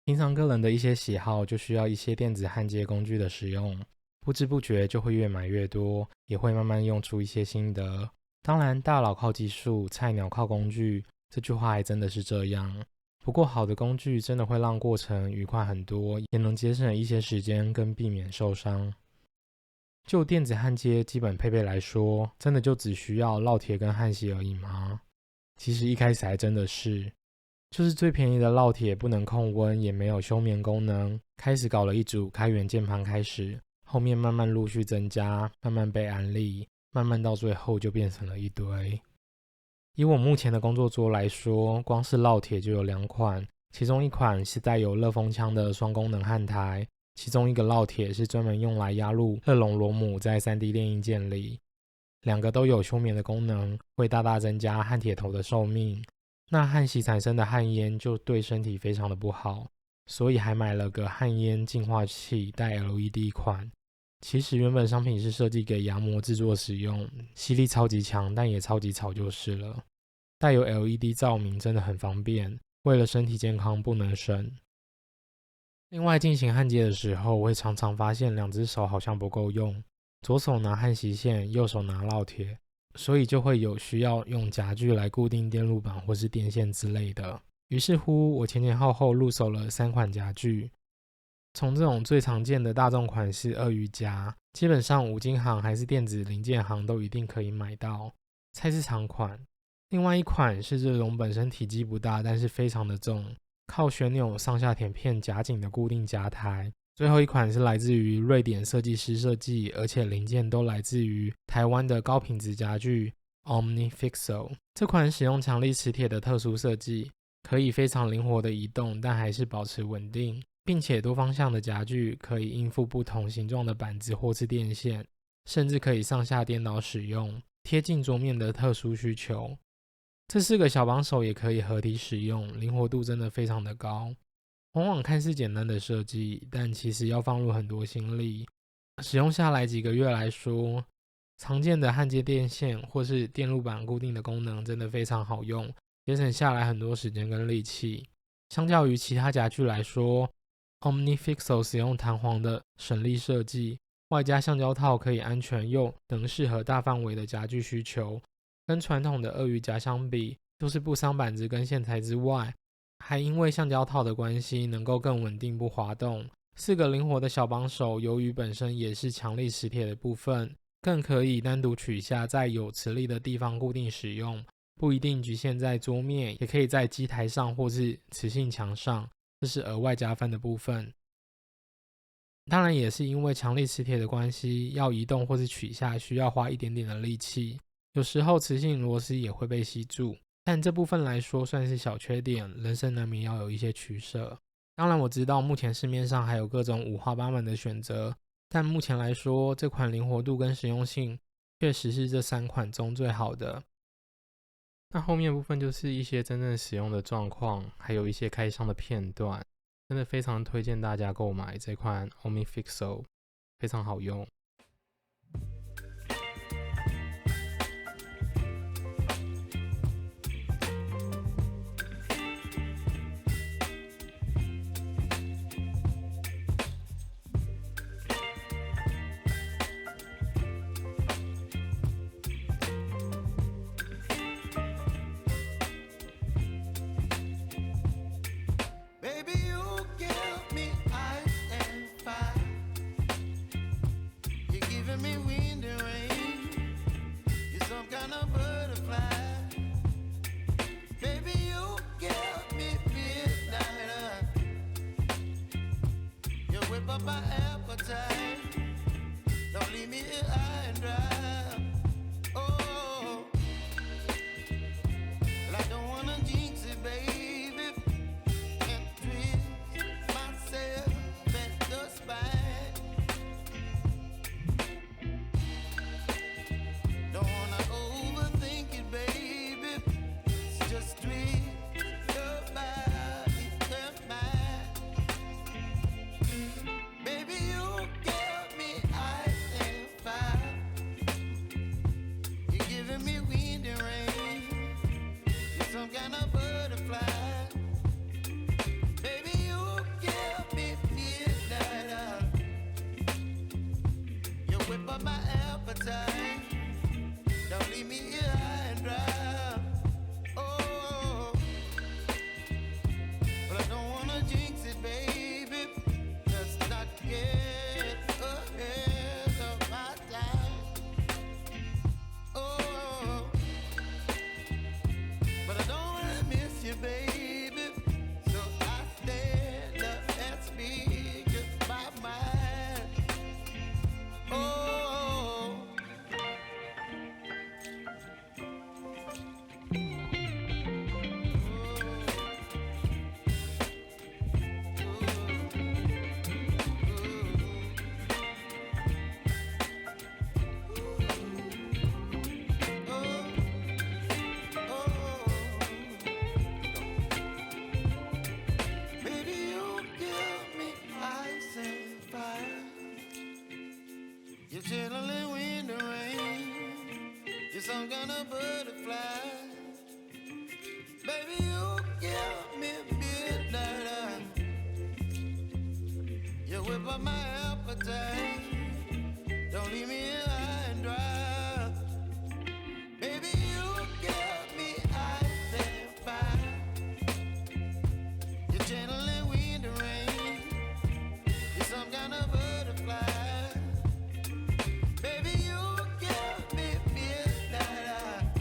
平常个人的一些喜好就需要一些电子焊接工具的使用，不知不觉就会越买越多，也会慢慢用出一些心得。当然，大佬靠技术，菜鸟靠工具，这句话还真的是这样。不过好的工具真的会让过程愉快很多，也能节省一些时间跟避免受伤。就电子焊接基本配备来说，真的就只需要烙铁跟焊锡而已吗？其实一开始还真的是，就是最便宜的烙铁不能控温，也没有休眠功能，开始搞了一组开源键盘开始，后面慢慢陆续增加，慢慢被安利，慢慢到最后就变成了一堆。以我目前的工作桌来说，光是烙铁就有2款，其中一款是带有热风枪的双功能焊台，其中一个烙铁是专门用来压入热熔螺母在 3D 列印件里，两个都有休眠的功能，会大大增加焊铁头的寿命。那焊锡产生的焊烟就对身体非常的不好，所以还买了个焊烟净化器带 LED 款。其实原本商品是设计给牙模制作使用，吸力超级强，但也超级吵就是了。带有 LED 照明真的很方便，为了身体健康不能省。另外进行焊接的时候，我会常常发现两只手好像不够用，左手拿焊锡线，右手拿烙铁，所以就会有需要用夹具来固定电路板或是电线之类的。于是乎，我前前后后入手了3款夹具，从这种最常见的大众款式鳄鱼夹，基本上五金行还是电子零件行都一定可以买到，菜市场款。另外一款是这种本身体积不大，但是非常的重，靠旋钮上下舔片夹紧的固定夹台。最后一款是来自于瑞典设计师设计，而且零件都来自于台湾的高品质夹具 OmniFixo。这款使用强力磁铁的特殊设计，可以非常灵活的移动，但还是保持稳定，并且多方向的夹具可以应付不同形状的板子或是电线，甚至可以上下颠倒使用，贴近桌面的特殊需求。这4个小帮手也可以合体使用，灵活度真的非常的高。往往看似简单的设计，但其实要放入很多心力。使用下来几个月来说，常见的焊接电线或是电路板固定的功能真的非常好用，节省下来很多时间跟力气。相较于其他夹具来说， OmniFixo 使用弹簧的省力设计，外加橡胶套可以安全又能适合大范围的夹具需求，跟传统的鳄鱼夹相比，就是不伤板子跟线材之外，还因为橡胶套的关系，能够更稳定不滑动。4个灵活的小帮手，由于本身也是强力磁铁的部分，更可以单独取下，在有磁力的地方固定使用，不一定局限在桌面，也可以在机台上或是磁性墙上，这是额外加分的部分。当然也是因为强力磁铁的关系，要移动或是取下需要花一点点的力气，有时候磁性螺丝也会被吸住，但这部分来说算是小缺点，人生难免要有一些取舍。当然我知道目前市面上还有各种五花八门的选择，但目前来说，这款灵活度跟实用性确实是这3款中最好的。那后面部分就是一些真正使用的状况，还有一些开箱的片段，真的非常推荐大家购买这款 OmniFixo， 非常好用。Baby, you give me ice and fire. but I don't wanna miss you, baby. So I stand up and speak just my mind. Oh, baby, you give me ice and fire. You're chilling in the rain. You're some kind of butterfly. Baby, you give me midnight. You whip up my appetite. Don't leave me here high and dry. Baby, you give me ice and fire. You're channeling wind and rain. You're some kind of butterfly. Baby, you give me midnight.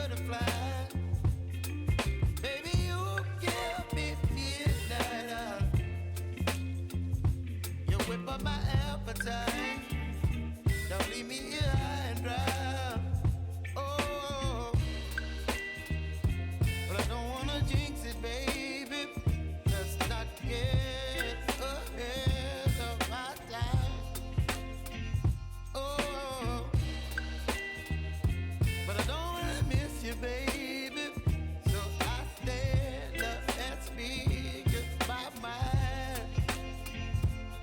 butterfly. Baby, you give me midnight. You whip up my appetite. Don't leave me here high and dry. Oh, but I don't wanna jinx it, baby. Let's not get ahead of my time. Oh, but I don't wanna miss you, baby. So I stand up and speak my mind.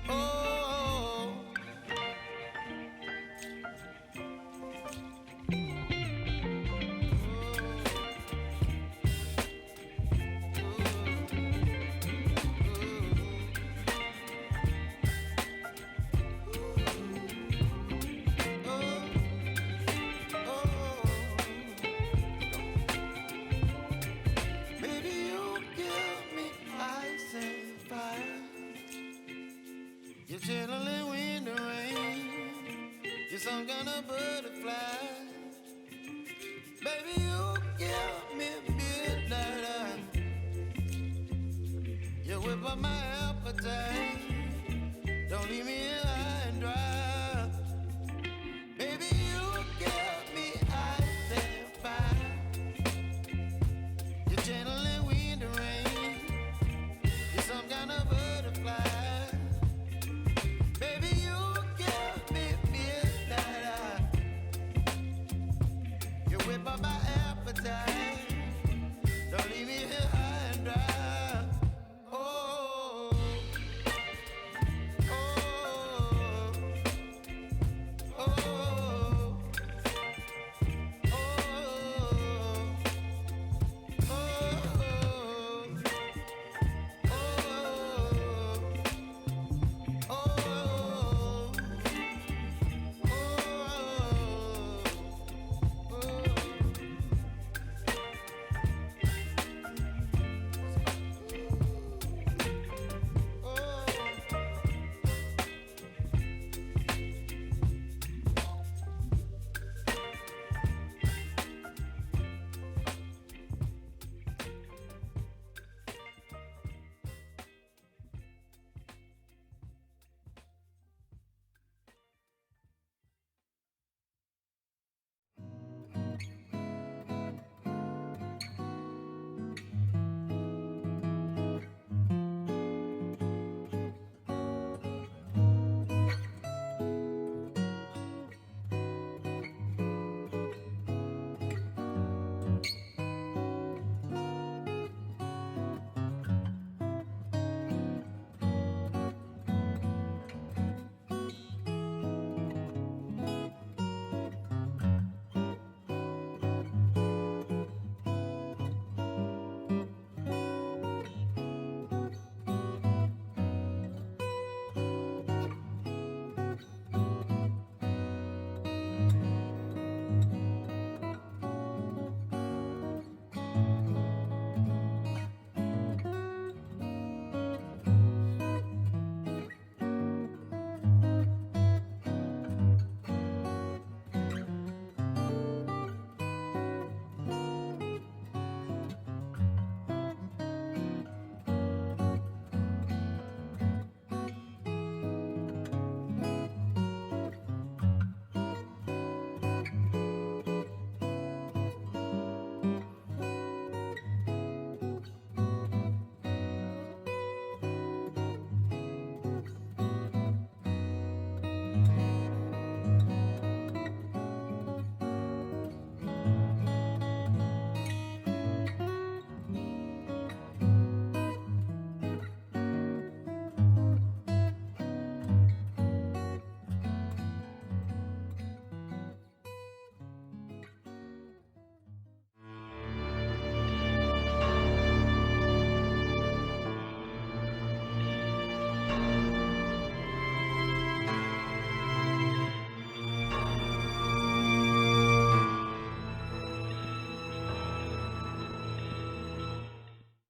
Oh. Baby, you give me ice and fire. You're chilling wind and rain. You're some kind of butterfly. Baby, you give me midnight. You whip up my appetite. Don't leave me